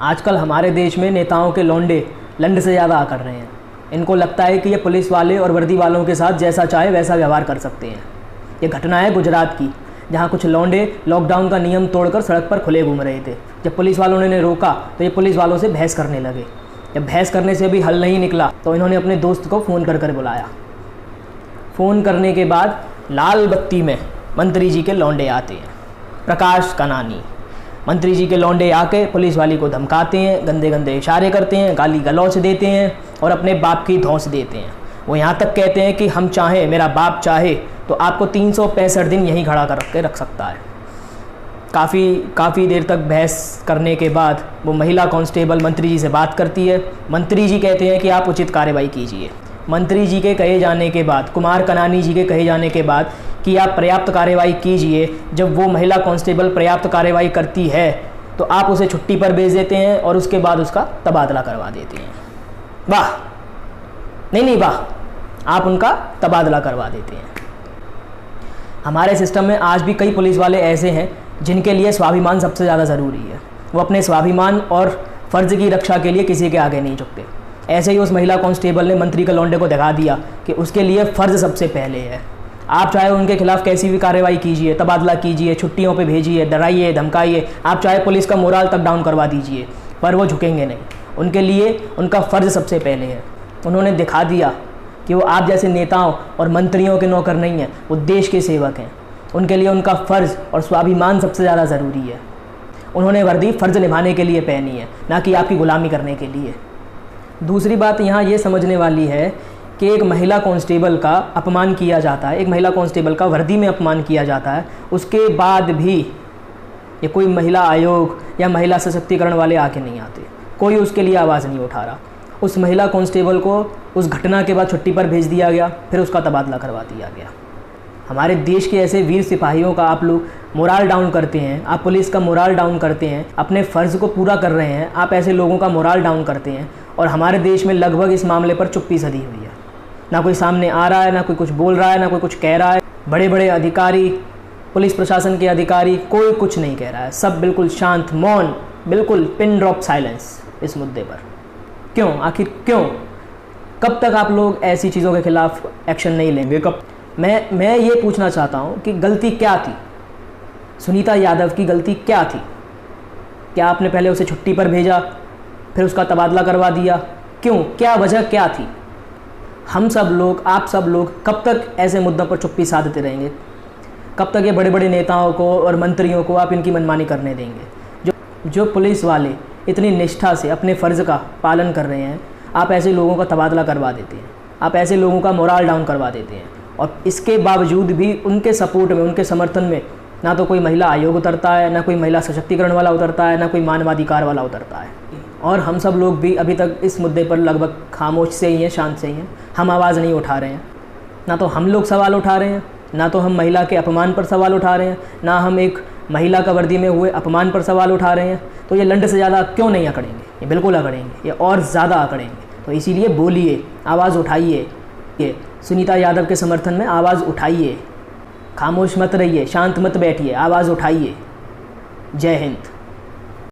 आजकल हमारे देश में नेताओं के लौंडे लंड से ज़्यादा कर रहे हैं। इनको लगता है कि ये पुलिस वाले और वर्दी वालों के साथ जैसा चाहे वैसा व्यवहार कर सकते हैं। ये घटना है गुजरात की, जहाँ कुछ लौंडे लॉकडाउन का नियम तोड़कर सड़क पर खुले घूम रहे थे। जब पुलिस वालों ने रोका तो ये पुलिस वालों से बहस करने लगे। जब बहस करने से भी हल नहीं निकला तो इन्होंने अपने दोस्त को फ़ोन कर बुलाया। फ़ोन करने के बाद लाल बत्ती में मंत्री जी के लौंडे आते हैं। प्रकाश कनानी मंत्री जी के लौंडे आके पुलिस वाली को धमकाते हैं, गंदे गंदे इशारे करते हैं, गाली गलौच देते हैं और अपने बाप की धौंस देते हैं। वो यहाँ तक कहते हैं कि हम चाहें, मेरा बाप चाहे तो आपको 365 दिन यहीं खड़ा कर के रख सकता है। काफ़ी देर तक बहस करने के बाद वो महिला कांस्टेबल मंत्री जी से बात करती है। मंत्री जी कहते हैं कि आप उचित कार्रवाई कीजिए। मंत्री जी के कहे जाने के बाद, कुमार कनानी जी के कहे जाने के बाद कि आप पर्याप्त कार्रवाई कीजिए, जब वो महिला कांस्टेबल पर्याप्त कार्रवाई करती है तो आप उसे छुट्टी पर भेज देते हैं और उसके बाद उसका तबादला करवा देते हैं। वाह, नहीं वाह, आप उनका तबादला करवा देते हैं। हमारे सिस्टम में आज भी कई पुलिस वाले ऐसे हैं जिनके लिए स्वाभिमान सबसे ज़्यादा ज़रूरी है। वो अपने स्वाभिमान और फ़र्ज़ की रक्षा के लिए किसी के आगे नहीं झुकते। ऐसे ही उस महिला कांस्टेबल ने मंत्री के लौंडे को दिखा दिया कि उसके लिए फ़र्ज़ सबसे पहले है। आप चाहे उनके खिलाफ़ कैसी भी कार्रवाई कीजिए, तबादला कीजिए, छुट्टियों पे भेजिए, डराइए, धमकाइए, आप चाहे पुलिस का मोराल तक डाउन करवा दीजिए, पर वो झुकेंगे नहीं। उनके लिए उनका फ़र्ज़ सबसे पहले है। उन्होंने दिखा दिया कि वो आप जैसे नेताओं और मंत्रियों के नौकर नहीं हैं, वो देश के सेवक हैं। उनके लिए उनका फ़र्ज़ और स्वाभिमान सबसे ज़्यादा ज़रूरी है। उन्होंने वर्दी फ़र्ज़ निभाने के लिए पहनी है, ना कि आपकी ग़ुलामी करने के लिए। दूसरी बात यहाँ ये समझने वाली है कि एक महिला कांस्टेबल का अपमान किया जाता है, एक महिला कांस्टेबल का वर्दी में अपमान किया जाता है, उसके बाद भी ये कोई महिला आयोग या महिला सशक्तिकरण वाले आके नहीं आते, कोई उसके लिए आवाज़ नहीं उठा रहा। उस महिला कांस्टेबल को उस घटना के बाद छुट्टी पर भेज दिया गया, फिर उसका तबादला करवा दिया गया। हमारे देश के ऐसे वीर सिपाहियों का आप लोग मोराल डाउन करते हैं, आप पुलिस का मोराल डाउन करते हैं, अपने फ़र्ज़ को पूरा कर रहे हैं, आप ऐसे लोगों का मोराल डाउन करते हैं। और हमारे देश में लगभग इस मामले पर चुप्पी सधी हुई है। ना कोई सामने आ रहा है, ना कोई कुछ बोल रहा है, ना कोई कुछ कह रहा है। बड़े बड़े अधिकारी, पुलिस प्रशासन के अधिकारी, कोई कुछ नहीं कह रहा है। सब बिल्कुल शांत, मौन, बिल्कुल पिन ड्रॉप साइलेंस इस मुद्दे पर। क्यों? आखिर क्यों? कब तक आप लोग ऐसी चीज़ों के खिलाफ एक्शन नहीं लेंगे? कब? मैं ये पूछना चाहता हूँ कि गलती क्या थी? सुनीता यादव की गलती क्या थी? क्या आपने पहले उसे छुट्टी पर भेजा, फिर उसका तबादला करवा दिया? क्यों? क्या वजह क्या थी? हम सब लोग, आप सब लोग कब तक ऐसे मुद्दों पर चुप्पी साधते रहेंगे? कब तक ये बड़े बड़े नेताओं को और मंत्रियों को आप इनकी मनमानी करने देंगे? जो पुलिस वाले इतनी निष्ठा से अपने फ़र्ज़ का पालन कर रहे हैं, आप ऐसे लोगों का तबादला करवा देते हैं, आप ऐसे लोगों का मोराल डाउन करवा देते हैं। और इसके बावजूद भी उनके सपोर्ट में, उनके समर्थन में ना तो कोई महिला आयोग उतरता है, ना कोई महिला सशक्तिकरण वाला उतरता है, ना कोई मानवाधिकार वाला उतरता है। और हम सब लोग भी अभी तक इस मुद्दे पर लगभग खामोश से ही हैं, शांत से ही हैं। हम आवाज़ नहीं उठा रहे हैं। ना तो हम लोग सवाल उठा रहे हैं, ना तो हम महिला के अपमान पर सवाल उठा रहे हैं, ना हम एक महिला का वर्दी में हुए अपमान पर सवाल उठा रहे हैं। तो ये लंड से ज़्यादा क्यों नहीं अकड़ेंगे? ये बिल्कुल अकड़ेंगे, ये और ज़्यादा अकड़ेंगे। तो इसीलिए बोलिए, आवाज़ उठाइए। ये सुनीता यादव के समर्थन में आवाज़ उठाइए। खामोश मत रहिए, शांत मत बैठिए, आवाज़ उठाइए। जय हिंद।